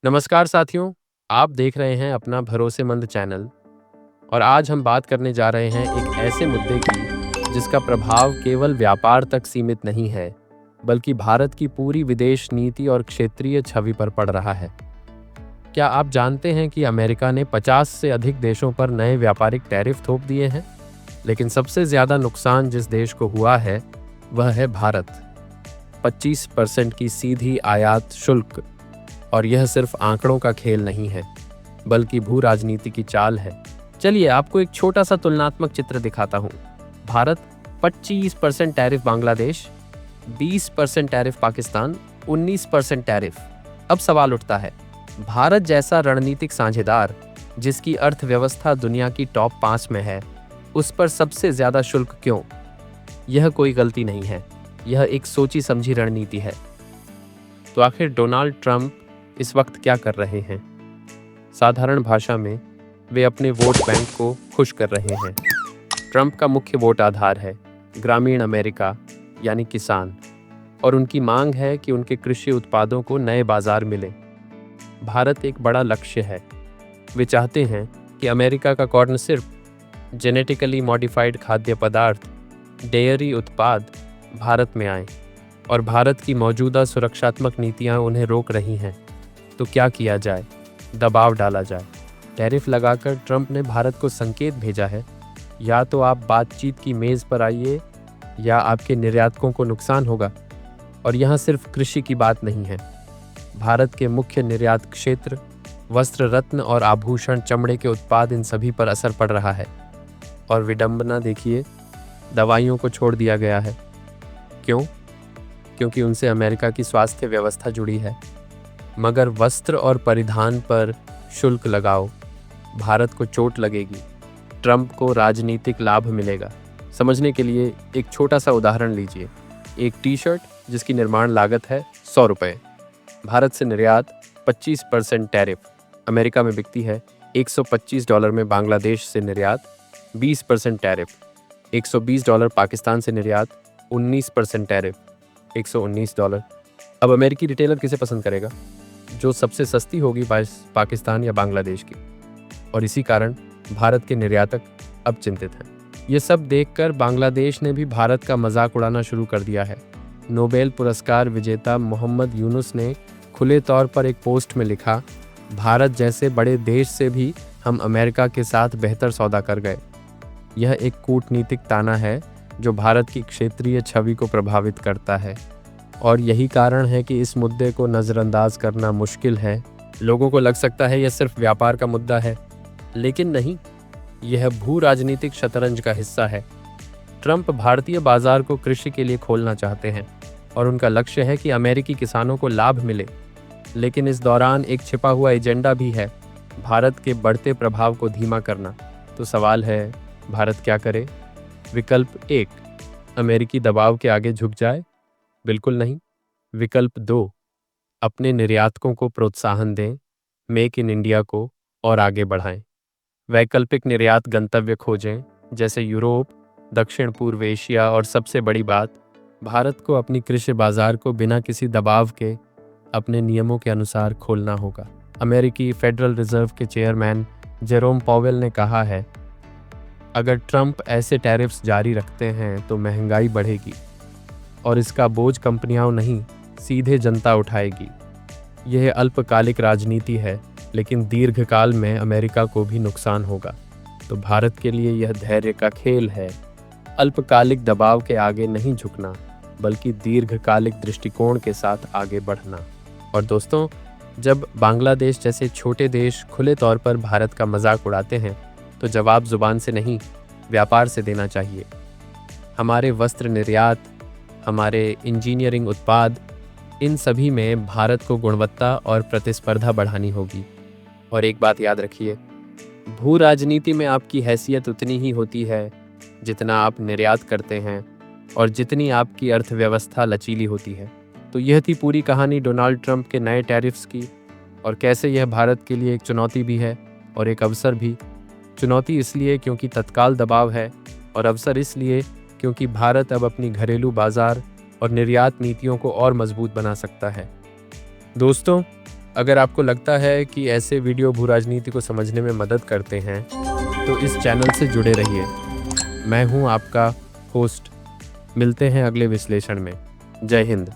नमस्कार साथियों, आप देख रहे हैं अपना भरोसेमंद चैनल। और आज हम बात करने जा रहे हैं एक ऐसे मुद्दे की जिसका प्रभाव केवल व्यापार तक सीमित नहीं है, बल्कि भारत की पूरी विदेश नीति और क्षेत्रीय छवि पर पड़ रहा है। क्या आप जानते हैं कि अमेरिका ने 50 से अधिक देशों पर नए व्यापारिक टैरिफ थोप दिए हैं? लेकिन सबसे ज्यादा नुकसान जिस देश को हुआ है वह है भारत। 25% की सीधी आयात शुल्क। और यह सिर्फ आंकड़ों का खेल नहीं है, बल्कि भू राजनीति की चाल है। चलिए आपको एक छोटा सा तुलनात्मक चित्र दिखाता हूँ। Bharat 25% tariff Bangladesh, 20% tariff Pakistan, 19% tariff. अब सवाल उठता है, भारत जैसा रणनीतिक साझेदार जिसकी अर्थव्यवस्था दुनिया की टॉप 5 में है, उस पर सबसे ज्यादा शुल्क क्यों? यह कोई गलती नहीं है, यह एक सोची समझी रणनीति है। तो आखिर डोनाल्ड ट्रंप इस वक्त क्या कर रहे हैं? साधारण भाषा में वे अपने वोट बैंक को खुश कर रहे हैं। ट्रंप का मुख्य वोट आधार है ग्रामीण अमेरिका यानी किसान, और उनकी मांग है कि उनके कृषि उत्पादों को नए बाजार मिले। भारत एक बड़ा लक्ष्य है। वे चाहते हैं कि अमेरिका का कॉर्न सिर्फ, जेनेटिकली मॉडिफाइड खाद्य पदार्थ, डेयरी उत्पाद भारत में आए, और भारत की मौजूदा सुरक्षात्मक नीतियां उन्हें रोक रही हैं। तो क्या किया जाए? दबाव डाला जाए। टैरिफ लगाकर ट्रंप ने भारत को संकेत भेजा है, या तो आप बातचीत की मेज़ पर आइए या आपके निर्यातकों को नुकसान होगा। और यहाँ सिर्फ कृषि की बात नहीं है। भारत के मुख्य निर्यात क्षेत्र वस्त्र, रत्न और आभूषण, चमड़े के उत्पाद, इन सभी पर असर पड़ रहा है। और विडंबना देखिए, दवाइयों को छोड़ दिया गया है। क्यों? क्योंकि उनसे अमेरिका की स्वास्थ्य व्यवस्था जुड़ी है। मगर वस्त्र और परिधान पर शुल्क लगाओ, भारत को चोट लगेगी, ट्रंप को राजनीतिक लाभ मिलेगा। समझने के लिए एक छोटा सा उदाहरण लीजिए। एक टी शर्ट जिसकी निर्माण लागत है 100 रुपये, भारत से निर्यात 25% टैरिफ, अमेरिका में बिकती है $125 में। बांग्लादेश से निर्यात 20% टैरिफ, $120। पाकिस्तान से निर्यात 19% टैरिफ, $119। अब अमेरिकी रिटेलर किसे पसंद करेगा? जो सबसे सस्ती होगी, पाकिस्तान या बांग्लादेश की। और इसी कारण भारत के निर्यातक अब चिंतित हैं। ये सब देखकर बांग्लादेश ने भी भारत का मजाक उड़ाना शुरू कर दिया है। नोबेल पुरस्कार विजेता मोहम्मद यूनुस ने खुले तौर पर एक पोस्ट में लिखा, भारत जैसे बड़े देश से भी हम अमेरिका के साथ बेहतर सौदा कर गए। यह एक कूटनीतिक ताना है जो भारत की क्षेत्रीय छवि को प्रभावित करता है। और यही कारण है कि इस मुद्दे को नज़रअंदाज करना मुश्किल है। लोगों को लग सकता है यह सिर्फ व्यापार का मुद्दा है, लेकिन नहीं, यह भू राजनीतिक शतरंज का हिस्सा है। ट्रंप भारतीय बाजार को कृषि के लिए खोलना चाहते हैं, और उनका लक्ष्य है कि अमेरिकी किसानों को लाभ मिले। लेकिन इस दौरान एक छिपा हुआ एजेंडा भी है, भारत के बढ़ते प्रभाव को धीमा करना। तो सवाल है, भारत क्या करे? विकल्प 1, अमेरिकी दबाव के आगे झुक जाए? बिल्कुल नहीं। विकल्प 2, अपने निर्यातकों को प्रोत्साहन दें, मेक इन इंडिया को और आगे बढ़ाएं। वैकल्पिक निर्यात गंतव्य खोजें, जैसे यूरोप, दक्षिण पूर्व एशिया, और सबसे बड़ी बात, भारत को अपनी कृषि बाजार को बिना किसी दबाव के अपने नियमों के अनुसार खोलना होगा। अमेरिकी फेडरल रिजर्व के चेयरमैन जेरोम पॉवेल ने कहा है, अगर ट्रंप ऐसे टैरिफ्स जारी रखते हैं तो महंगाई बढ़ेगी, और इसका बोझ कंपनियां नहीं, सीधे जनता उठाएगी। यह अल्पकालिक राजनीति है, लेकिन दीर्घकाल में अमेरिका को भी नुकसान होगा। तो भारत के लिए यह धैर्य का खेल है, अल्पकालिक दबाव के आगे नहीं झुकना, बल्कि दीर्घकालिक दृष्टिकोण के साथ आगे बढ़ना। और दोस्तों, जब बांग्लादेश जैसे छोटे देश खुले तौर पर भारत का मजाक उड़ाते हैं, तो जवाब जुबान से नहीं, व्यापार से देना चाहिए। हमारे वस्त्र निर्यात, हमारे इंजीनियरिंग उत्पाद, इन सभी में भारत को गुणवत्ता और प्रतिस्पर्धा बढ़ानी होगी। और एक बात याद रखिए, भू राजनीति में आपकी हैसियत उतनी ही होती है जितना आप निर्यात करते हैं और जितनी आपकी अर्थव्यवस्था लचीली होती है। तो यह थी पूरी कहानी डोनाल्ड ट्रंप के नए टैरिफ्स की, और कैसे यह भारत के लिए एक चुनौती भी है और एक अवसर भी। चुनौती इसलिए क्योंकि तत्काल दबाव है, और अवसर इसलिए क्योंकि भारत अब अपनी घरेलू बाजार और निर्यात नीतियों को और मजबूत बना सकता है। दोस्तों, अगर आपको लगता है कि ऐसे वीडियो भू राजनीति को समझने में मदद करते हैं तो इस चैनल से जुड़े रहिए। मैं हूं आपका होस्ट। मिलते हैं अगले विश्लेषण में। जय हिंद।